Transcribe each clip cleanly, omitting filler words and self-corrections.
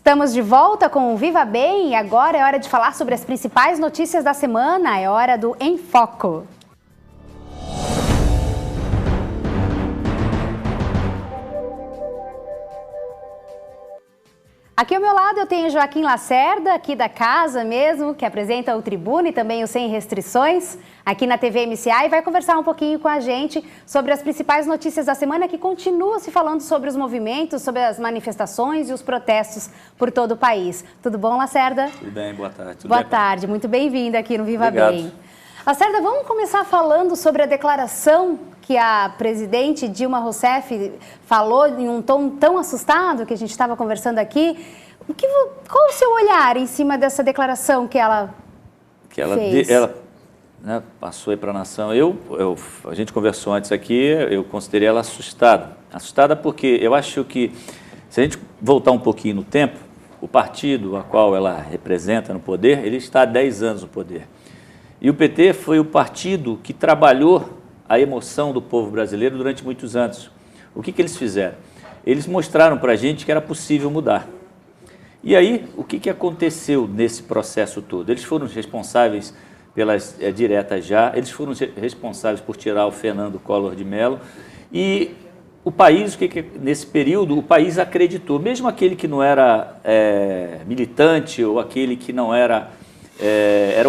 Estamos de volta com o Viva Bem e agora é hora de falar sobre as principais notícias da semana, é hora do Em Foco. Aqui ao meu lado eu tenho Joaquim Lacerda, aqui da casa mesmo, que apresenta o Tribuna e também o Sem Restrições, aqui na TV MCA, e vai conversar um pouquinho com a gente sobre as principais notícias da semana, que continua se falando sobre os movimentos, sobre as manifestações e os protestos por todo o país. Tudo bom, Lacerda? Tudo bem, boa tarde. Boa tarde, muito bem-vindo aqui no Viva Obrigado. Bem. Lacerda, vamos começar falando sobre a declaração que a presidente Dilma Rousseff falou em um tom tão assustado que a gente estava conversando aqui. Qual o seu olhar em cima dessa declaração que ela fez? Ela passou aí para a nação. A gente conversou antes aqui, eu considerei ela assustada. Assustada porque eu acho que, se a gente voltar um pouquinho no tempo, o partido a qual ela representa no poder, ele está há 10 anos no poder. E o PT foi o partido que trabalhou a emoção do povo brasileiro durante muitos anos. O que eles fizeram? Eles mostraram para a gente que era possível mudar. E aí, o que aconteceu nesse processo todo? Eles foram responsáveis pelas diretas já, eles foram responsáveis por tirar o Fernando Collor de Mello, e o país, nesse período, o país acreditou, mesmo aquele que não era militante ou aquele que não era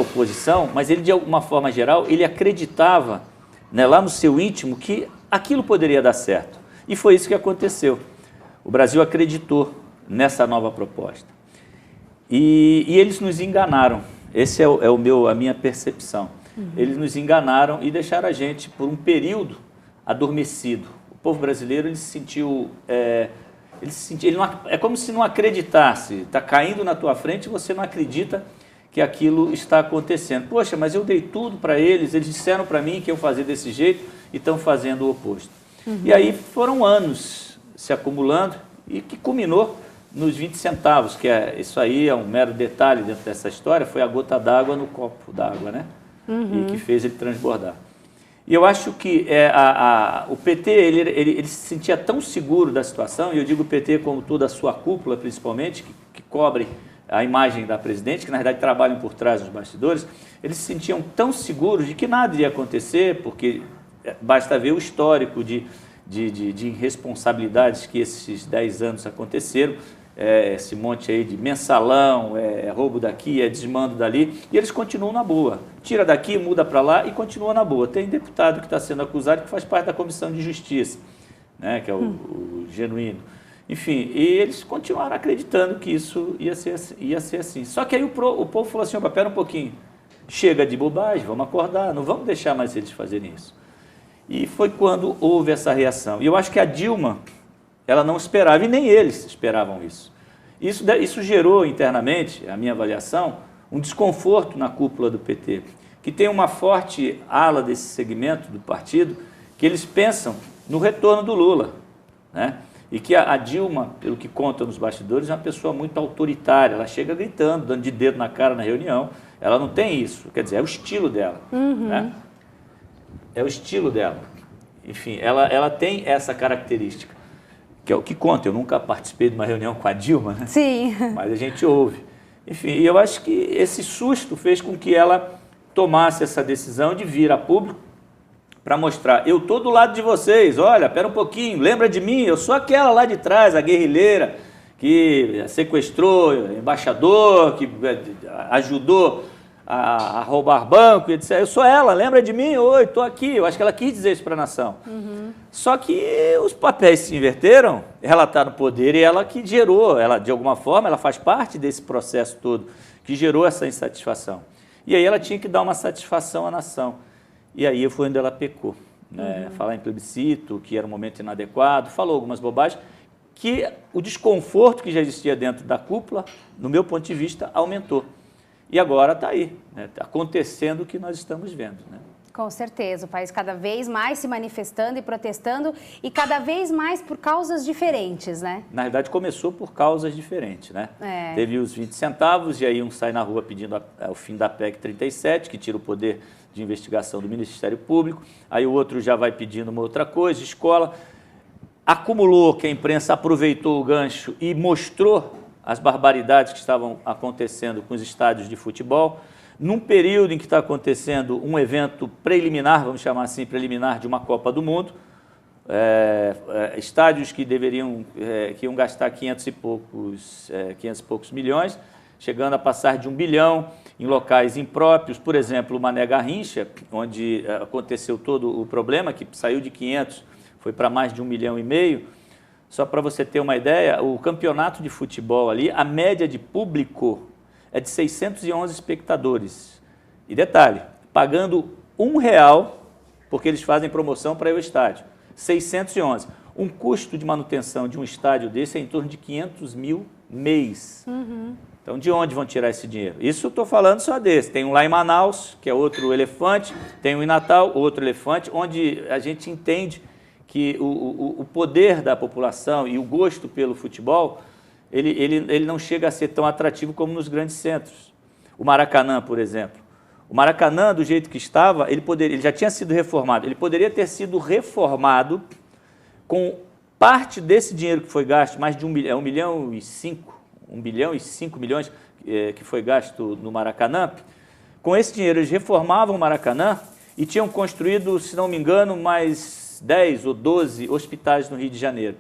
oposição, mas ele, de alguma forma geral, ele acreditava, né, lá no seu íntimo, que aquilo poderia dar certo. E foi isso que aconteceu. O Brasil acreditou nessa nova proposta. E eles nos enganaram. Essa é a minha percepção. Eles nos enganaram e deixaram a gente, por um período, adormecido. O povo brasileiro, ele se sentiu... é como se não acreditasse. Está caindo na tua frente e você não acredita que aquilo está acontecendo. Poxa, mas eu dei tudo para eles disseram para mim que eu fazia desse jeito e estão fazendo o oposto. E aí foram anos se acumulando e que culminou nos 20 centavos, que isso aí é um mero detalhe dentro dessa história, foi a gota d'água no copo d'água, né? E que fez ele transbordar. E eu acho que o PT, ele se sentia tão seguro da situação, e eu digo o PT como toda a sua cúpula, principalmente, que cobre a imagem da presidente, que na verdade trabalham por trás dos bastidores, eles se sentiam tão seguros de que nada iria acontecer, porque basta ver o histórico de irresponsabilidades que esses 10 anos aconteceram, esse monte aí de mensalão, roubo daqui, desmando dali, e eles continuam na boa. Tira daqui, muda para lá e continua na boa. Tem deputado que está sendo acusado que faz parte da Comissão de Justiça, né, que é o Genuíno. Enfim, e eles continuaram acreditando que isso ia ser assim. Só que aí o povo falou assim, pera um pouquinho, chega de bobagem, vamos acordar, não vamos deixar mais eles fazerem isso. E foi quando houve essa reação. E eu acho que a Dilma, ela não esperava, e nem eles esperavam isso. Isso gerou internamente, a minha avaliação, um desconforto na cúpula do PT, que tem uma forte ala desse segmento do partido, que eles pensam no retorno do Lula, né? E que a Dilma, pelo que conta nos bastidores, é uma pessoa muito autoritária, ela chega gritando, dando de dedo na cara na reunião, ela não tem isso, quer dizer, é o estilo dela, né? É o estilo dela. Enfim, ela tem essa característica, que é o que conta. Eu nunca participei de uma reunião com a Dilma, né? Sim. Mas a gente ouve. Enfim, e eu acho que esse susto fez com que ela tomasse essa decisão de vir a público para mostrar, eu estou do lado de vocês, olha, pera um pouquinho, lembra de mim, eu sou aquela lá de trás, a guerrilheira, que sequestrou embaixador, que ajudou a roubar banco, etc. Eu sou ela, lembra de mim? Oi, estou aqui. Eu acho que ela quis dizer isso para a nação. Só que os papéis se inverteram, ela está no poder e ela que gerou, ela de alguma forma, ela faz parte desse processo todo, que gerou essa insatisfação. E aí ela tinha que dar uma satisfação à nação. E aí foi onde ela pecou, né? Falar em plebiscito, que era um momento inadequado, falou algumas bobagens, que o desconforto que já existia dentro da cúpula, no meu ponto de vista, aumentou. E agora está aí, né? Tá acontecendo o que nós estamos vendo, né? Com certeza, o país cada vez mais se manifestando e protestando e cada vez mais por causas diferentes, né? Na verdade, começou por causas diferentes, né? Teve os 20 centavos e aí um sai na rua pedindo o fim da PEC 37, que tira o poder de investigação do Ministério Público, aí o outro já vai pedindo uma outra coisa, escola. Acumulou que a imprensa aproveitou o gancho e mostrou as barbaridades que estavam acontecendo com os estádios de futebol, num período em que está acontecendo um evento preliminar, vamos chamar assim, preliminar de uma Copa do Mundo, estádios que que iam gastar 500 e poucos milhões, chegando a passar de 1 bilhão em locais impróprios, por exemplo, o Mané Garrincha, onde aconteceu todo o problema, que saiu de 500, foi para mais de 1,5 milhão. Só para você ter uma ideia, o campeonato de futebol ali, a média de público é de 611 espectadores. E detalhe, pagando R$1, porque eles fazem promoção para ir ao estádio. 611. Um custo de manutenção de um estádio desse é em torno de 500 mil mês. Então, de onde vão tirar esse dinheiro? Isso eu estou falando só desse. Tem um lá em Manaus, que é outro elefante, tem um em Natal, outro elefante, onde a gente entende que o poder da população e o gosto pelo futebol, ele não chega a ser tão atrativo como nos grandes centros. O Maracanã, por exemplo. O Maracanã, do jeito que estava, ele já tinha sido reformado. Ele poderia ter sido reformado com parte desse dinheiro que foi gasto, mais de 1 bilhão e 5 milhões que foi gasto no Maracanã. Com esse dinheiro, eles reformavam o Maracanã e tinham construído, se não me engano, mais 10 ou 12 hospitais no Rio de Janeiro.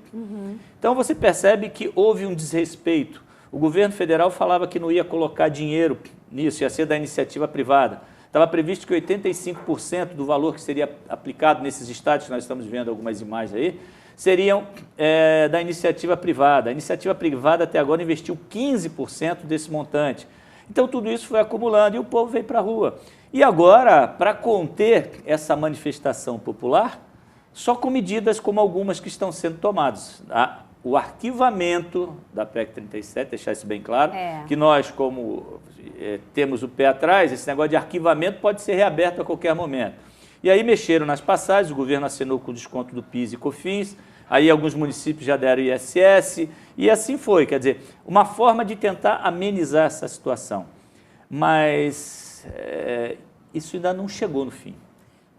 Então, você percebe que houve um desrespeito. O governo federal falava que não ia colocar dinheiro nisso, ia ser da iniciativa privada. Estava previsto que 85% do valor que seria aplicado nesses estádios, que nós estamos vendo algumas imagens aí, seriam da iniciativa privada. A iniciativa privada até agora investiu 15% desse montante. Então, tudo isso foi acumulando e o povo veio para a rua. E agora, para conter essa manifestação popular, só com medidas como algumas que estão sendo tomadas. O arquivamento da PEC 37, deixar isso bem claro, que nós, como temos o pé atrás, esse negócio de arquivamento pode ser reaberto a qualquer momento. E aí mexeram nas passagens, o governo assinou com desconto do PIS e COFINS, aí alguns municípios já deram ISS, e assim foi, quer dizer, uma forma de tentar amenizar essa situação. Mas isso ainda não chegou no fim.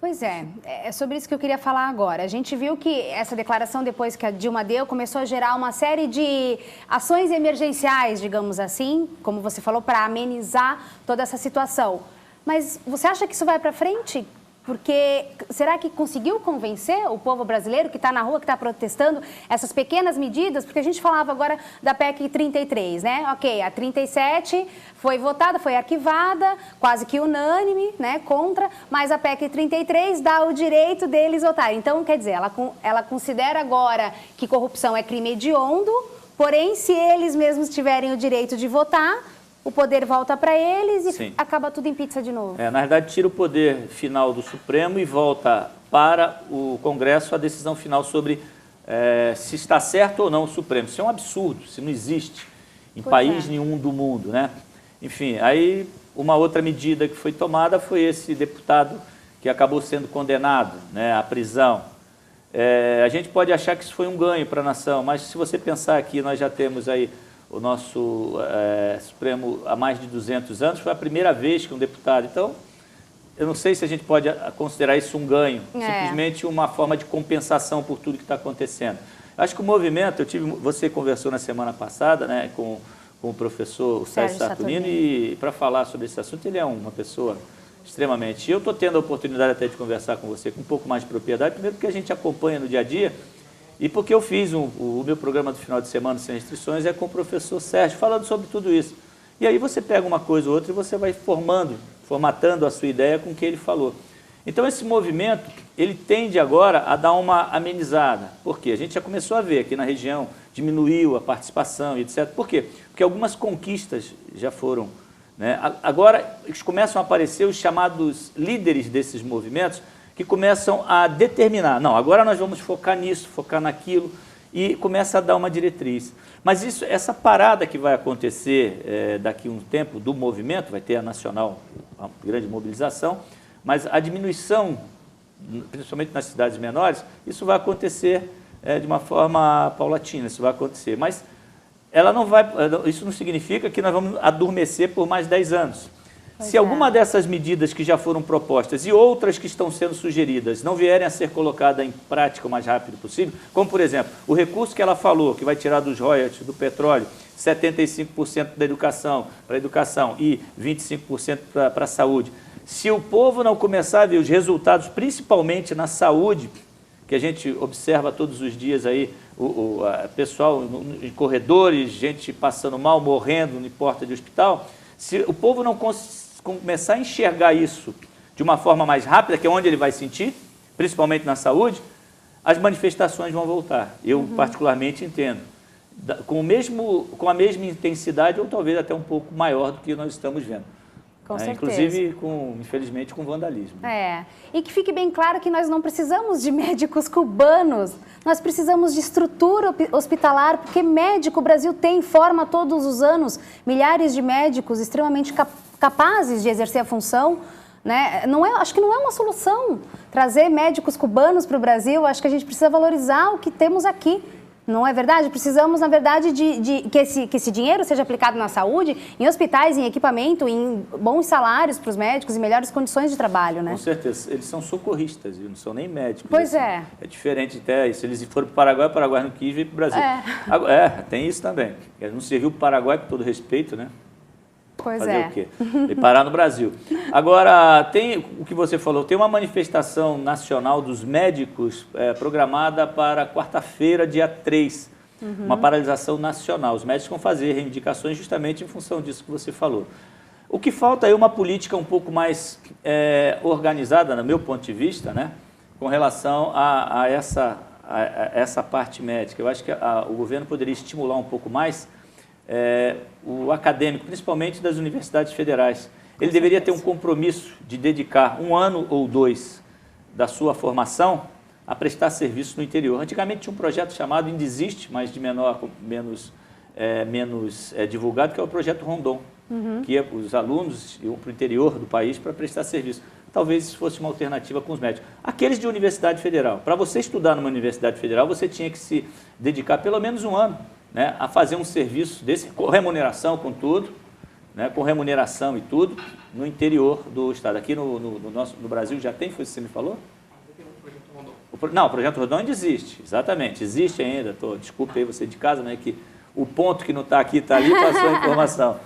Pois é sobre isso que eu queria falar agora. A gente viu que essa declaração, depois que a Dilma deu, começou a gerar uma série de ações emergenciais, digamos assim, como você falou, para amenizar toda essa situação. Mas você acha que isso vai para frente? Porque será que conseguiu convencer o povo brasileiro que está na rua, que está protestando, essas pequenas medidas? Porque a gente falava agora da PEC 33, né? Ok, a 37 foi votada, foi arquivada, quase que unânime, né, contra, mas a PEC 33 dá o direito deles votarem. Então, quer dizer, ela considera agora que corrupção é crime hediondo, porém, se eles mesmos tiverem o direito de votar, o poder volta para eles e Sim. acaba tudo em pizza de novo. Na verdade, tira o poder final do Supremo e volta para o Congresso a decisão final sobre se está certo ou não o Supremo. Isso é um absurdo, isso não existe em país nenhum do mundo, né? Enfim, aí uma outra medida que foi tomada foi esse deputado que acabou sendo condenado, né, à prisão. A gente pode achar que isso foi um ganho para a nação, mas se você pensar que nós já temos aí o nosso Supremo há mais de 200 anos, foi a primeira vez que um deputado... Então, eu não sei se a gente pode considerar isso um ganho, simplesmente uma forma de compensação por tudo que está acontecendo. Acho que o movimento, você conversou na semana passada, né, com o professor Sérgio Saturnino, e para falar sobre esse assunto, ele é uma pessoa extremamente... Eu estou tendo a oportunidade até de conversar com você com um pouco mais de propriedade, primeiro porque a gente acompanha no dia a dia, e porque eu fiz o meu programa do final de semana Sem Restrições com o professor Sérgio, falando sobre tudo isso. E aí você pega uma coisa ou outra e você vai formatando a sua ideia com o que ele falou. Então esse movimento, ele tende agora a dar uma amenizada. Por quê? A gente já começou a ver aqui na região, diminuiu a participação e etc. Por quê? Porque algumas conquistas já foram, né? Agora começam a aparecer os chamados líderes desses movimentos, que começam a determinar, não, agora nós vamos focar nisso, focar naquilo, e começa a dar uma diretriz. Mas essa parada que vai acontecer daqui a um tempo do movimento, vai ter a nacional, uma grande mobilização, mas a diminuição, principalmente nas cidades menores, isso vai acontecer de uma forma paulatina, isso vai acontecer. Mas ela não vai, isso não significa que nós vamos adormecer por mais 10 anos. Se alguma dessas medidas que já foram propostas e outras que estão sendo sugeridas não vierem a ser colocadas em prática o mais rápido possível, como, por exemplo, o recurso que ela falou, que vai tirar dos royalties do petróleo, 75% da educação, para a educação e 25% para a saúde. Se o povo não começar a ver os resultados, principalmente na saúde, que a gente observa todos os dias aí, pessoal em corredores, gente passando mal, morrendo em porta de hospital, se o povo não começar a enxergar isso de uma forma mais rápida, que é onde ele vai sentir, principalmente na saúde, as manifestações vão voltar. Eu particularmente entendo. Com a mesma intensidade ou talvez até um pouco maior do que nós estamos vendo. Com certeza. Inclusive, infelizmente, com vandalismo. E que fique bem claro que nós não precisamos de médicos cubanos, nós precisamos de estrutura hospitalar, porque médico o Brasil tem, forma todos os anos milhares de médicos extremamente capazes de exercer a função. Né? Acho que não é uma solução trazer médicos cubanos para o Brasil, acho que a gente precisa valorizar o que temos aqui. Não é verdade? Precisamos, na verdade, que esse dinheiro seja aplicado na saúde, em hospitais, em equipamento, em bons salários para os médicos e melhores condições de trabalho, né? Com certeza. Eles são socorristas, não são nem médicos. Pois assim. É diferente até. Se eles foram para o Paraguai não quis vir para o Brasil. Tem isso também. Ele não serviu para o Paraguai, com todo respeito, né? Pois Fazer o quê? E parar no Brasil. Agora, tem o que você falou, tem uma manifestação nacional dos médicos programada para quarta-feira, dia 3. Uma paralisação nacional. Os médicos vão fazer reivindicações justamente em função disso que você falou. O que falta é uma política um pouco mais organizada, no meu ponto de vista, né, com relação a essa parte médica. Eu acho que o governo poderia estimular um pouco mais o acadêmico, principalmente das universidades federais. Ele deveria ter um compromisso de dedicar 1 ano ou 2 da sua formação a prestar serviço no interior. Antigamente tinha um projeto chamado, ainda existe, mas de menos divulgado, que é o projeto Rondon, que ia os alunos iam para o interior do país para prestar serviço. Talvez isso fosse uma alternativa com os médicos. Aqueles de universidade federal, para você estudar numa universidade federal, você tinha que se dedicar pelo menos 1 ano, né, a fazer um serviço desse, com remuneração, com tudo, né, com remuneração e tudo, no interior do estado. Aqui no Brasil já tem, foi isso que você me falou? Não, o projeto Rondon ainda existe, exatamente, existe ainda. Desculpe aí você de casa, né, que o ponto que não está aqui, está ali, passou a informação.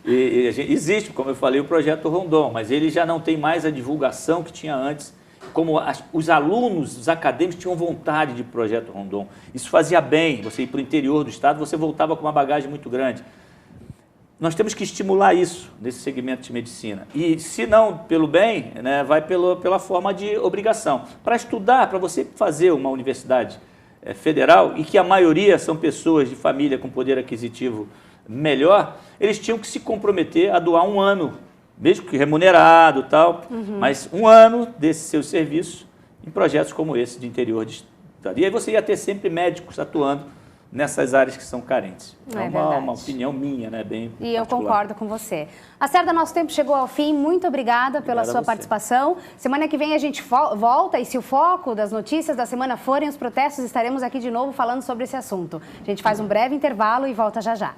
Existe, como eu falei, o projeto Rondon, mas ele já não tem mais a divulgação que tinha antes. Como os alunos, os acadêmicos tinham vontade de projeto Rondon. Isso fazia bem, você ir para o interior do estado, você voltava com uma bagagem muito grande. Nós temos que estimular isso nesse segmento de medicina. E se não pelo bem, né, vai pela forma de obrigação. Para estudar, para você fazer uma universidade federal, e que a maioria são pessoas de família com poder aquisitivo melhor, eles tinham que se comprometer a doar 1 ano, mesmo que remunerado e tal, mas 1 ano desse seu serviço em projetos como esse de interior de estado. E aí você ia ter sempre médicos atuando nessas áreas que são carentes. É uma opinião minha, né, bem particular. E eu concordo com você. Lacerda, nosso tempo chegou ao fim. Muito obrigada pela sua participação. Semana que vem a gente volta e se o foco das notícias da semana forem os protestos, estaremos aqui de novo falando sobre esse assunto. A gente faz um breve intervalo e volta já já.